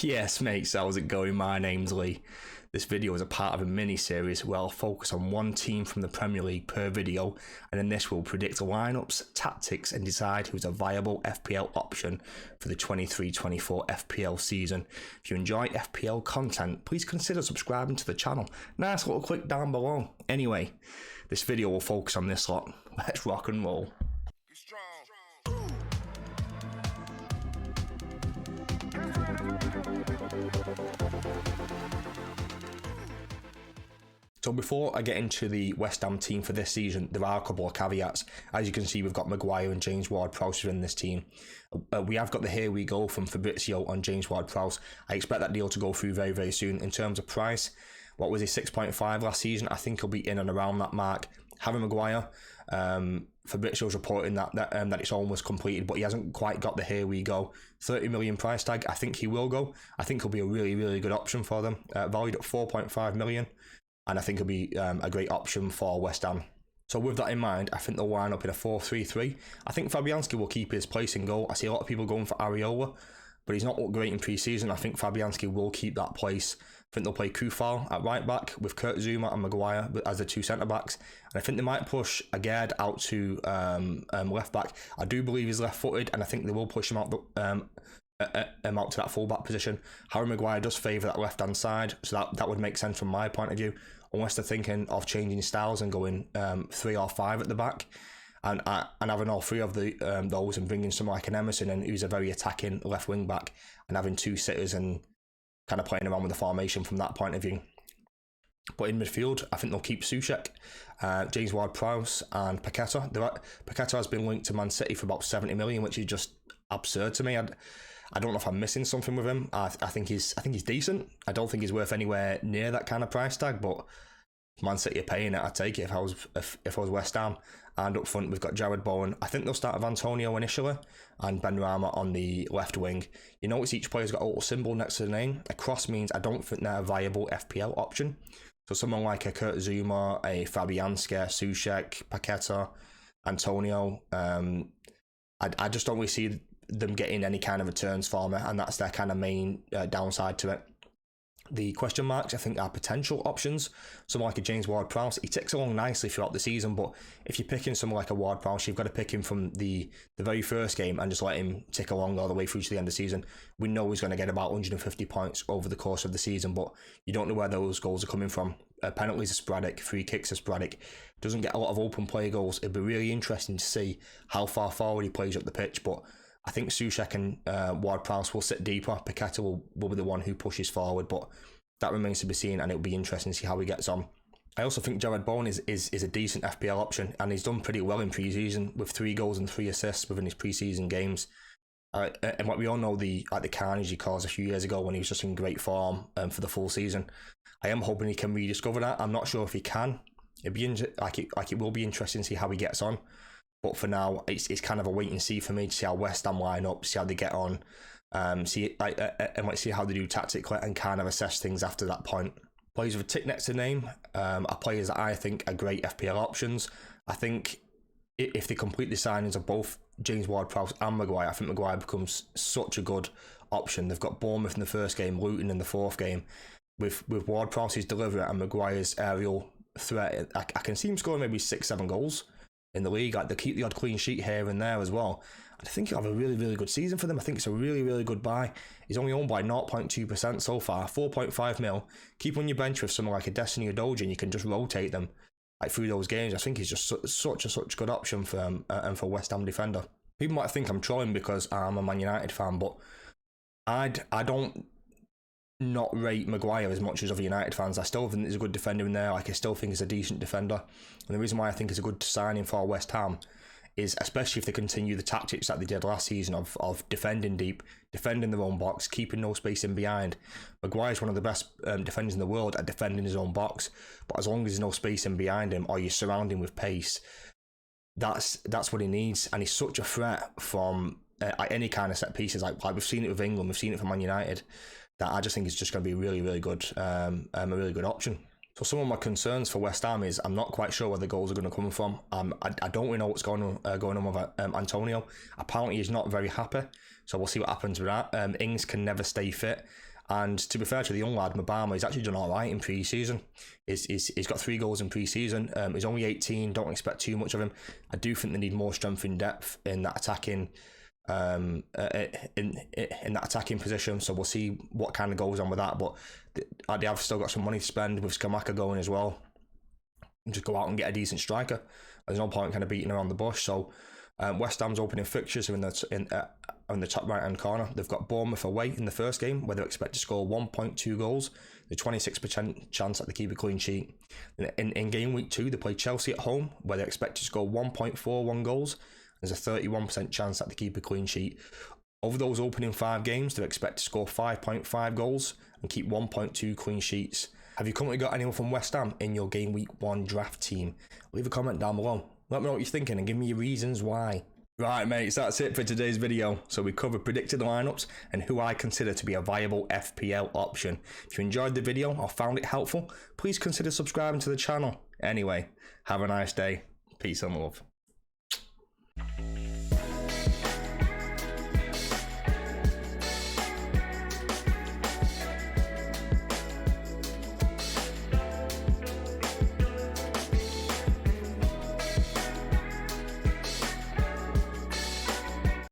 Yes, mates, how's it going? My name's Lee. This video is a part of a mini-series where I'll focus on one team from the Premier League per video, and in this we'll predict lineups, tactics and decide who's a viable FPL option for the 23-24 FPL season. If you enjoy FPL content, please consider subscribing to the channel. Nice little click down below. Anyway, this video will focus on this lot. Let's rock and roll. So before I get into the West Ham team for this season, there are a couple of caveats. As you can see, we've got Maguire and James Ward-Prowse in this team. We have got the here we go from Fabrizio on James Ward-Prowse. I expect that deal to go through very, very soon. In terms of price, what was he, 6.5 last season? I think he'll be in and around that mark. Harry Maguire, Fabrizio's reporting that it's almost completed, but he hasn't quite got the here we go. 30 million price tag, I think he will go. I think he'll be a really, really good option for them. Valued at 4.5 million. And I think it'll be a great option for West Ham. So with that in mind, I think they'll line up in a 4-3-3. I think Fabianski will keep his place in goal. I see a lot of people going for Areola, but he's not looked great in pre-season. I think Fabianski will keep that place. I think they'll play Kufal at right back with Kurt Zuma and Maguire as the two centre-backs. And I think they might push Agard out to left back. I do believe he's left-footed, and I think they will push him out out to that full-back position. Harry Maguire does favour that left-hand side, so that would make sense from my point of view. Unless they're thinking of changing styles and going 3 or 5 at the back, and having all 3 of those and bringing someone like an Emerson and who's a very attacking left wing back, and having 2 sitters and kind of playing around with the formation from that point of view. But in midfield, I think they'll keep Soucek, James Ward-Prowse and Paqueta. Paqueta has been linked to Man City for about 70 million, which is just absurd to me. I don't know if I'm missing something with him. I think he's decent. I don't think he's worth anywhere near that kind of price tag, but Man City are paying it. I'd take it if I was West Ham. And up front we've got Jared Bowen. I think they'll start with Antonio initially and Ben Rama on the left wing. You notice each player's got a little symbol next to the name. A cross means I don't think they're a viable FPL option. So someone like a Kurt Zuma, a Fabianski, Soucek, Paqueta, Antonio, I just don't really see them getting any kind of returns for me, and that's their kind of main downside to it. The question marks, I think, are potential options. Someone like a James Ward-Prowse, he ticks along nicely throughout the season, but if you're picking someone like a Ward-Prowse, you've got to pick him from the very first game and just let him tick along all the way through to the end of the season. We know he's going to get about 150 points over the course of the season, but you don't know where those goals are coming from. Penalties are sporadic, free kicks are sporadic. Doesn't get a lot of open play goals. It'd be really interesting to see how far forward he plays up the pitch, but I think Soucek and Ward-Prowse will sit deeper. Paqueta will be the one who pushes forward, but that remains to be seen, and it'll be interesting to see how he gets on. I also think Jared Bowen is a decent FPL option, and he's done pretty well in pre-season with 3 goals and 3 assists within his pre-season games. And what we all know, the carnage he caused a few years ago when he was just in great form for the full season. I am hoping he can rediscover that. I'm not sure if he can. It will be interesting to see how he gets on. But for now, it's kind of a wait and see for me to see how West Ham line up, see how they get on, and see how they do tactically, and kind of assess things after that point. Players with a tick next to name are players that I think are great FPL options. I think if they complete the signings of both James Ward-Prowse and Maguire, I think Maguire becomes such a good option. They've got Bournemouth in the first game, Luton in the 4th game. With Ward-Prowse's delivery and Maguire's aerial threat, I can see him scoring maybe 6-7 goals in the league. Like, they keep the odd clean sheet here and there as well. I think he'll have a really, really good season for them. I think it's a really, really good buy. He's only owned by 0.2% so far, 4.5 mil. Keep on your bench with someone like a Destiny Udogie, and you can just rotate them through those games. I think he's just such a good option for a West Ham defender. People might think I'm trolling because I'm a Man United fan, but I don't not rate Maguire as much as other United fans. I still think he's a good defender in there. I still think he's a decent defender. And the reason why I think he's a good signing for West Ham is, especially if they continue the tactics that they did last season of defending deep, defending their own box, keeping no space in behind. Maguire's one of the best defenders in the world at defending his own box, but as long as there's no space in behind him or you surround him with pace, that's what he needs. And he's such a threat from any kind of set pieces. Like we've seen it with England, we've seen it for Man United, that I just think it's just going to be really, really good, a really good option. So some of my concerns for West Ham is I'm not quite sure where the goals are going to come from. I don't really know what's going on with Antonio. Apparently he's not very happy. So we'll see what happens with that. Ings can never stay fit. And to be fair to the young lad, Mabama, he's actually done all right in pre-season. He's got 3 goals in pre-season. He's only 18, don't expect too much of him. I do think they need more strength in depth in that attacking in that attacking position, so we'll see what kind of goes on with that. But they have still got some money to spend with Skamaka going as well, and just go out and get a decent striker. There's no point kind of beating around the bush. So West Ham's opening fixtures are in the top right hand corner. They've got Bournemouth away in the first game, where they expect to score 1.2 goals. The 26% chance that they keep a clean sheet. In game week 2, they play Chelsea at home, where they expect to score 1.41 goals. There's a 31% chance that they keep a clean sheet. Over those opening 5 games, they expect to score 5.5 goals and keep 1.2 clean sheets. Have you currently got anyone from West Ham in your game week 1 draft team? Leave a comment down below. Let me know what you're thinking and give me your reasons why. Right, mates, that's it for today's video. So we covered predicted lineups and who I consider to be a viable FPL option. If you enjoyed the video or found it helpful, please consider subscribing to the channel. Anyway, have a nice day. Peace and love.